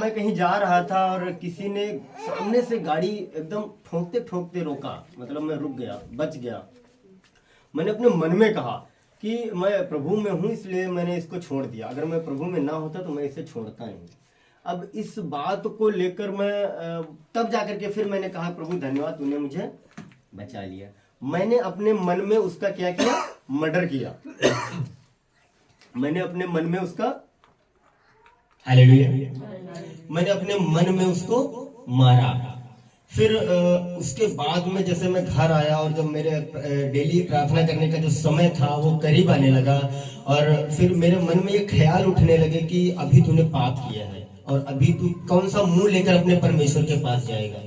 मैं कहीं जा रहा था और किसी ने सामने से गाड़ी एकदम ठोकते ठोकते रोका, मतलब मैं रुक गया, बच गया। मैंने अपने मन में कहा कि मैं प्रभु में हूँ इसलिए मैंने इसको छोड़ दिया, अगर मैं प्रभु में ना होता तो मैं इसे छोड़ता नहीं। अब इस बात को लेकर मैं तब जाकर के फिर मैंने कहा प्रभु धन्यवाद, तूने मुझे बचा लिया। मैंने अपने मन में उसका क्या किया, मर्डर किया। मैंने अपने मन में उसका, हालेलुया, मैंने अपने मन में उसको मारा। फिर उसके बाद में जैसे मैं घर आया और जब मेरे डेली प्रार्थना करने का जो समय था वो करीब आने लगा, और फिर मेरे मन में ये ख्याल उठने लगे कि अभी तूने पाप किया है और अभी तू कौन सा मुंह लेकर अपने परमेश्वर के पास जाएगा।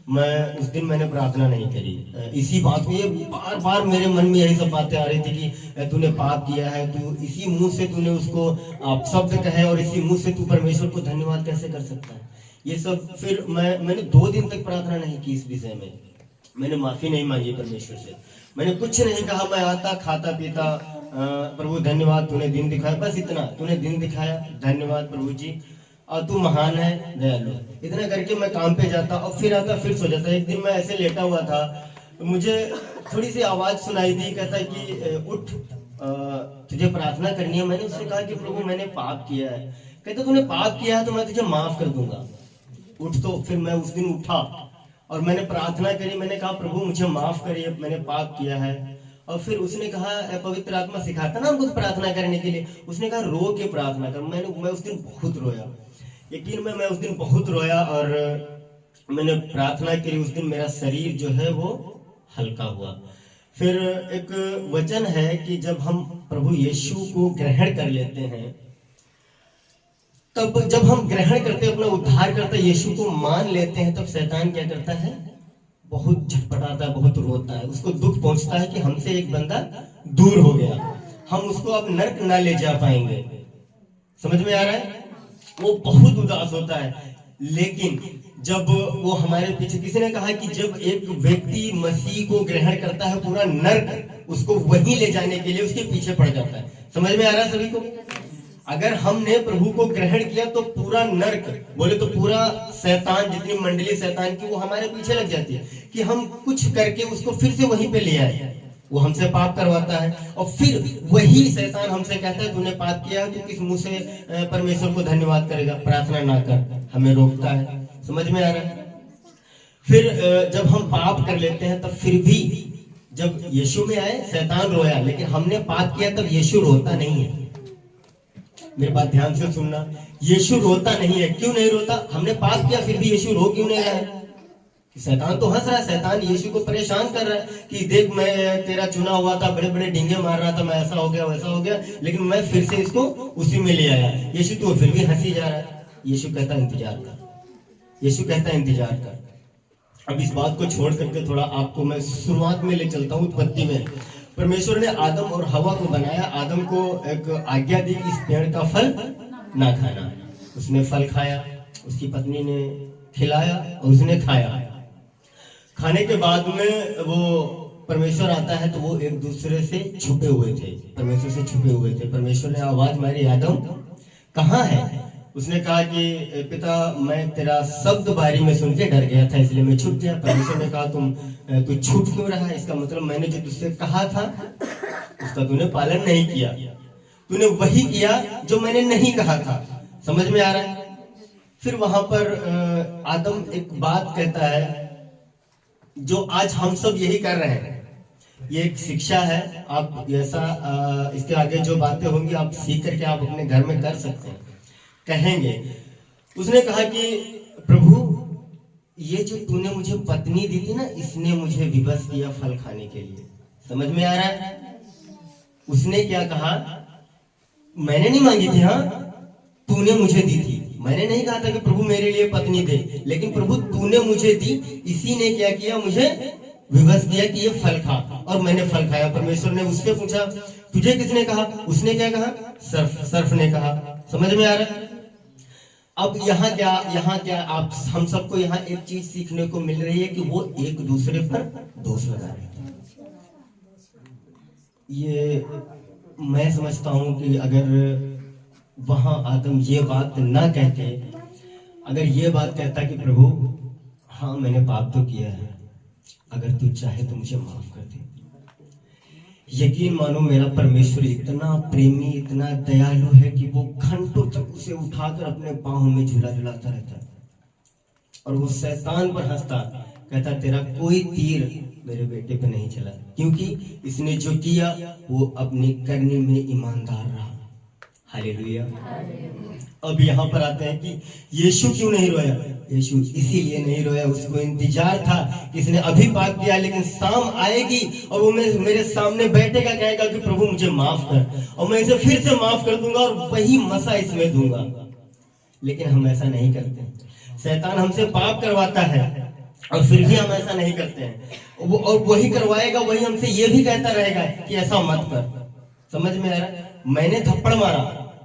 मैं उस दिन मैंने प्रार्थना नहीं करी इसी बात को, ये बार बार मेरे मन में यही सब बातें आ रही थी कि तूने पाप किया है, तू इसी मुंह से तूने उसको आप शब्द कहे और इसी मुंह से तू परमेश्वर को धन्यवाद कैसे कर सकता है। ये सब फिर मैंने 2 दिन तक प्रार्थना नहीं की इस विषय में। मैंने माफी नहीं मांगी परमेश्वर से, मैंने कुछ नहीं कहा। मैं आता खाता पीता, प्रभु धन्यवाद तूने दिन दिखाया, बस इतना, तूने दिन दिखाया, धन्यवाद प्रभु जी, और तू महान है, दयालु। इतना करके मैं काम पे जाता और फिर आता, फिर सो जाता। एक दिन मैं ऐसे लेटा हुआ था तो मुझे थोड़ी सी आवाज सुनाई दी, कहता कि उठ, तुझे प्रार्थना करनी है। मैंने उससे कहा कि प्रभु मैंने पाप किया है। कहता तूने पाप किया है तो मैं तुझे माफ कर दूंगा, उठ। तो फिर मैं उस दिन उठा और मैंने प्रार्थना करी। मैंने कहा प्रभु मुझे माफ करिए, मैंने पाप किया है। और फिर उसने कहा, पवित्र आत्मा सिखाता ना हमको प्रार्थना करने के लिए, उसने कहा रो के प्रार्थना कर। मैं उस दिन बहुत रोया, यकीन में मैं उस दिन बहुत रोया और मैंने प्रार्थना करी। उस दिन मेरा शरीर जो है वो हल्का हुआ। फिर एक वचन है कि जब हम प्रभु यीशु को ग्रहण कर लेते हैं, तब जब हम ग्रहण करते हैं, अपना उद्धार करता यीशु को मान लेते हैं, तब शैतान क्या करता है, बहुत झटपटाता है, बहुत रोता है। उसको दुख पहुंचता है कि हमसे एक बंदा दूर हो गया, हम उसको अब नर्क ना ले जा पाएंगे। समझ में आ रहा है? वो बहुत उदास होता है। लेकिन जब वो हमारे पीछे, किसी ने कहा कि जब एक व्यक्ति मसीह को ग्रहण करता है, पूरा नर्क उसको वहीं ले जाने के लिए उसके पीछे पड़ जाता है। समझ में आ रहा है सभी को? अगर हमने प्रभु को ग्रहण किया तो पूरा नर्क, बोले तो पूरा शैतान, जितनी मंडली शैतान की, वो हमारे पीछे लग जाती है कि हम कुछ करके उसको फिर से वहीं पे ले आए। वो हमसे पाप करवाता है और फिर वही शैतान हमसे कहता है तूने पाप किया है, तो किस मुंह से परमेश्वर को धन्यवाद करेगा, प्रार्थना ना कर, हमें रोकता है। समझ में आ रहा है? फिर जब हम पाप कर लेते हैं तब फिर भी, जब यीशु में आए शैतान रोया, लेकिन हमने पाप किया तब यीशु रोता नहीं है। मेरे बात ध्यान से सुनना, यीशु रोता नहीं है। क्यों नहीं रोता? हमने पाप किया फिर भी यीशु रो क्यों नहीं रहा है? शैतान तो हंस रहा है, शैतान यीशु को परेशान कर रहा है कि देख मैं तेरा चुना हुआ था, बड़े बड़े डींगे मार रहा था, मैं ऐसा हो गया वैसा हो गया, लेकिन मैं फिर से इसको उसी में ले आया। यीशु तो फिर भी हंसी जा रहा है। यीशु कहता इंतजार कर, यीशु कहता इंतजार कर। अब इस बात को छोड़ करके थोड़ा आपको मैं शुरुआत में ले चलता हूँ। उत्पत्ति में परमेश्वर ने आदम और हवा को बनाया, आदम को एक आज्ञा दी कि इस पेड़ का फल ना खाना। उसने फल खाया, उसकी पत्नी ने खिलाया और उसने खाया। खाने के बाद में वो परमेश्वर आता है तो वो एक दूसरे से छुपे हुए थे, परमेश्वर से छुपे हुए थे। परमेश्वर ने आवाज मारी, आदम कहाँ है? उसने कहा कि पिता मैं तेरा शब्द बारी में सुन के डर गया था इसलिए मैं छुप गया। परमेश्वर ने कहा तू छुप क्यों रहा? इसका मतलब मैंने जो तुझसे कहा था उसका तूने पालन नहीं किया, तूने वही किया जो मैंने नहीं कहा था। समझ में आ रहा है? फिर वहां पर आदम एक बात कहता है जो आज हम सब यही कर रहे हैं। ये एक शिक्षा है, आप ऐसा इसके आगे जो बातें होंगी आप सीख करके आप अपने घर में कर सकते हैं। कहेंगे, उसने कहा कि प्रभु ये जो तूने मुझे पत्नी दी थी ना, इसने मुझे विवश किया फल खाने के लिए। समझ में आ रहा है? उसने क्या कहा, मैंने नहीं मांगी थी, हाँ तूने मुझे दी थी। मैंने नहीं कहा था कि प्रभु मेरे लिए पत्नी दे, लेकिन प्रभु तूने मुझे दी, इसी ने क्या किया, मुझे विवश किया कि ये फल खा, और मैंने फल खाया। परमेश्वर ने उससे पूछा तुझे किसने कहा? उसने क्या कहा? सर्फ ने कहा। समझ में आ रहा है? अब यहाँ क्या आप हम सबको यहाँ एक चीज सीखने को मिल रही है कि वो एक दूसरे पर दोष लगा रहे हैं। ये मैं समझता हूं कि अगर वहां आदम ये बात ना कहते, अगर ये बात कहता कि प्रभु हाँ मैंने पाप तो किया है, अगर तू चाहे तो मुझे माफ कर दे, यकीन मानो मेरा परमेश्वर इतना प्रेमी इतना दयालु है कि वो घंटों तक उसे उठाकर अपने बाहों में झूला झुलाता रहता है और वो शैतान पर हंसता, कहता तेरा कोई तीर मेरे बेटे पे नहीं चला, क्योंकि इसने जो किया वो अपनी करनी में ईमानदार रहा। हालेलुया। अब यहाँ पर आते हैं कि यीशु क्यों नहीं रोया। यीशु इसीलिए नहीं रोया, उसको इंतजार था कि इसने अभी पाप किया, लेकिन शाम आएगी और वो मेरे सामने बैठेगा, कहेगा कि प्रभु मुझे माफ कर, और मैं इसे फिर से माफ कर दूंगा और वही मसा इसमें दूंगा। लेकिन हम ऐसा नहीं करते। शैतान हमसे पाप करवाता है और फिर भी हम ऐसा नहीं करते हैं, और वही करवाएगा, वही हमसे ये भी कहता रहेगा कि ऐसा मत कर। समझ में आ रहा है। मैंने थप्पड़ मारा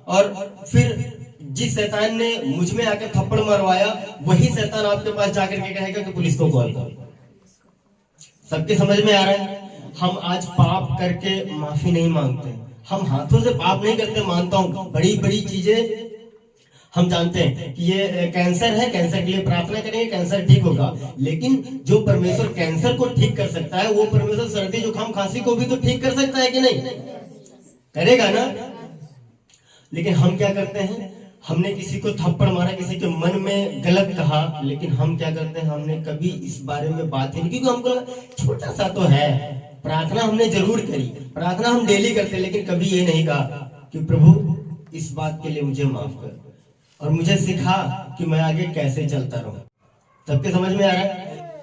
और फिर जिस शैतान ने मुझ में आकर थप्पड़ मरवाया वही शैतान आपके पास जाकर के कहेगा कि पुलिस को कॉल करो। सबके समझ में आ रहा है। हम आज पाप करके माफी नहीं मांगते, हम हाथों से पाप नहीं करते। मानता हूं बड़ी बड़ी चीजें हम जानते हैं कि ये कैंसर है, कैंसर के लिए प्रार्थना करेंगे, कैंसर ठीक होगा, लेकिन जो परमेश्वर कैंसर को ठीक कर सकता है वो परमेश्वर सर्दी जुकाम खांसी को भी तो ठीक कर सकता है कि नहीं, करेगा ना। लेकिन हम क्या करते हैं, हमने किसी को थप्पड़ मारा, किसी के मन में गलत कहा, लेकिन हम क्या करते हैं, हमने कभी इस बारे में बात ही नहीं, क्योंकि हमको छोटा सा तो है। प्रार्थना हमने जरूर करी, प्रार्थना हम डेली करते, लेकिन कभी ये नहीं कहा कि प्रभु इस बात के लिए मुझे माफ कर और मुझे सिखा कि मैं आगे कैसे चलता रहूं। सबके समझ में आ रहा है।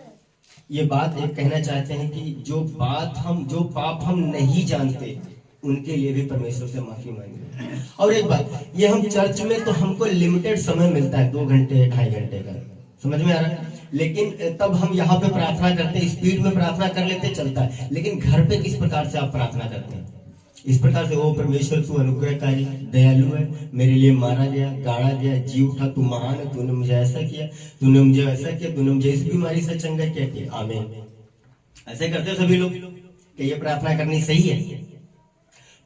ये बात एक कहना चाहते हैं कि जो पाप हम नहीं जानते उनके लिए भी परमेश्वर से माफी मांगे। और एक बात, ये हम चर्च में तो हमको लिमिटेड समय मिलता है, 2 घंटे 2.5 घंटे का, समझ में आ रहा है। लेकिन तब हम यहाँ पे प्रार्थना करते हैं, स्पीड में प्रार्थना कर लेते, चलता है। लेकिन घर पे किस प्रकार से आप प्रार्थना करते हैं? इस प्रकार से, ओ परमेश्वर तू अनुग्रहकारी दयालु है, मेरे लिए मारा गया, गाड़ा गया, जी उठा, तू महान है, तूने मुझे ऐसा किया, तूने मुझे ऐसा किया, तूने मुझे इस बीमारी से चंगा किया। आमीन। ऐसे करते सभी लोग कि ये प्रार्थना करनी सही है।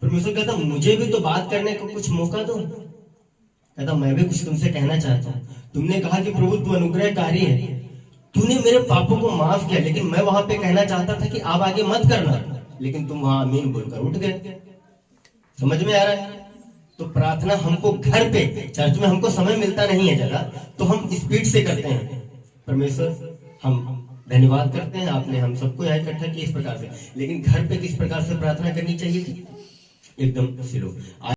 परमेश्वर कहता मुझे भी तो बात करने को कुछ मौका दो। कहता मैं भी कुछ तुमसे कहना चाहता हूँ। तुमने कहा कि प्रभु तू अनुग्रहकारी है, तूने मेरे पापों को माफ किया, लेकिन मैं वहां पे कहना चाहता था कि आप आगे मत करना, लेकिन तुम वहां आमीन बोलकर उठ गए। समझ में आ रहा है। तो प्रार्थना हमको घर पे, चर्च में हमको समय मिलता नहीं है जगह, तो हम स्पीड से करते हैं। परमेश्वर हम धन्यवाद करते हैं, आपने हम सबको यहाँ इकट्ठा किया इस प्रकार से, लेकिन घर पे किस प्रकार से प्रार्थना करनी चाहिए थी, एकदम स्लो।